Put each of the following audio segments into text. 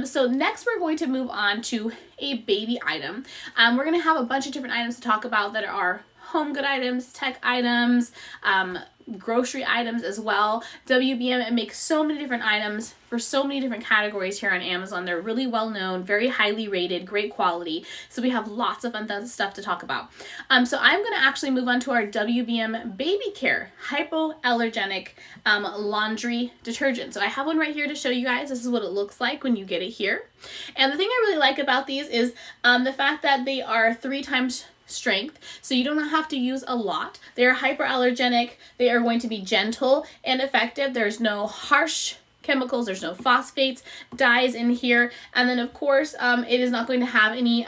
So next we're going to move on to a baby item. We're going to have a bunch of different items to talk about that are home good items, tech items, grocery items as well. WBM makes so many different items for so many different categories here on Amazon. They're really well known, very highly rated, great quality. So we have lots of fun stuff to talk about. So I'm going to actually move on to our WBM Baby Care Hypoallergenic Laundry Detergent. So I have one right here to show you guys. This is what it looks like when you get it here. And the thing I really like about these is the fact that they are 3 times strength, so you don't have to use a lot. They are hyperallergenic. They are going to be gentle and effective. There's no harsh chemicals, there's no phosphates, dyes in here, and then of course it is not going to have any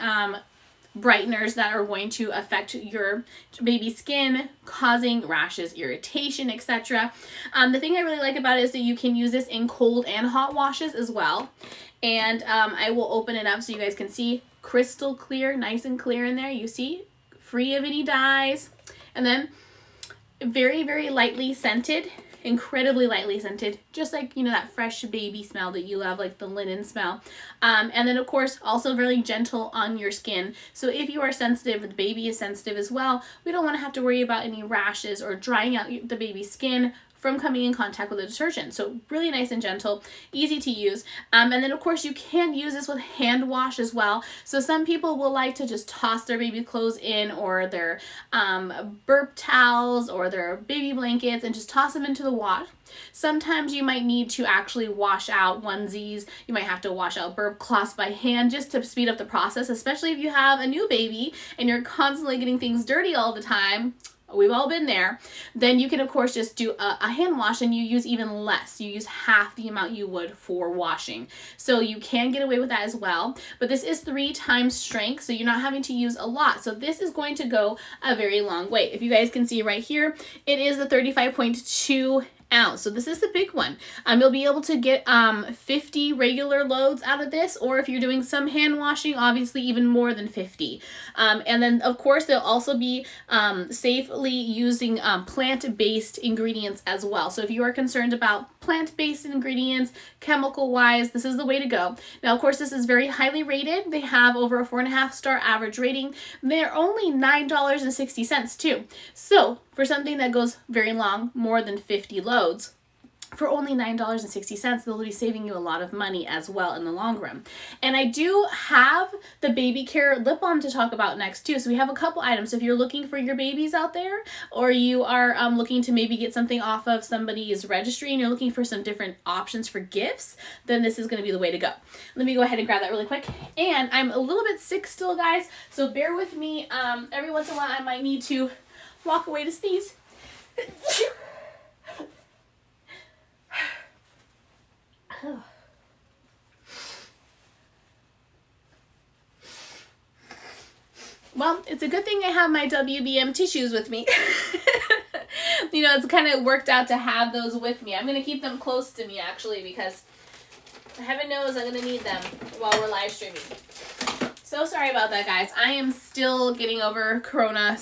brighteners that are going to affect your baby's skin, causing rashes, irritation, etc. The thing I really like about it is that you can use this in cold and hot washes as well. And I will open it up so you guys can see. Crystal clear, nice and clear in there. You see, free of any dyes. And then very, very lightly scented, incredibly lightly scented, just like, you know, that fresh baby smell that you love, like the linen smell. And then of course also very gentle on your skin. So if you are sensitive, the baby is sensitive as well, we don't want to have to worry about any rashes or drying out the baby's skin from coming in contact with the detergent. So really nice and gentle, easy to use. And then of course you can use this with hand wash as well. So some people will like to just toss their baby clothes in, or their burp towels or their baby blankets, and just toss them into the wash. Sometimes you might need to actually wash out onesies. You might have to wash out burp cloths by hand just to speed up the process, especially if you have a new baby and you're constantly getting things dirty all the time. We've all been there. Then you can of course just do a hand wash, and you use even less. You use half the amount you would for washing. So you can get away with that as well. But this is 3 times strength, so you're not having to use a lot. So this is going to go a very long way. If you guys can see right here, it is the 35.2 ounce. So this is the big one. You'll be able to get 50 regular loads out of this, or if you're doing some hand washing, obviously even more than 50. And then of course they'll also be safely using plant-based ingredients as well. So if you are concerned about plant-based ingredients, chemical-wise, this is the way to go. Now of course this is very highly rated. They have over a 4.5-star average rating. They're only $9.60 too. So for something that goes very long, more than 50 loads, for only $9.60, they'll be saving you a lot of money as well in the long run. And I do have the Baby Care lip balm to talk about next too. So we have a couple items. So if you're looking for your babies out there, or you are looking to maybe get something off of somebody's registry and you're looking for some different options for gifts, then this is going to be the way to go. Let me go ahead and grab that really quick. And I'm a little bit sick still, guys, so bear with me. Every once in a while I might need to walk away to sneeze. Well, it's a good thing I have my WBM tissues with me. You know, it's kind of worked out to have those with me. I'm going to keep them close to me, actually, because heaven knows I'm going to need them while we're live streaming. So sorry about that, guys. I am still getting over Corona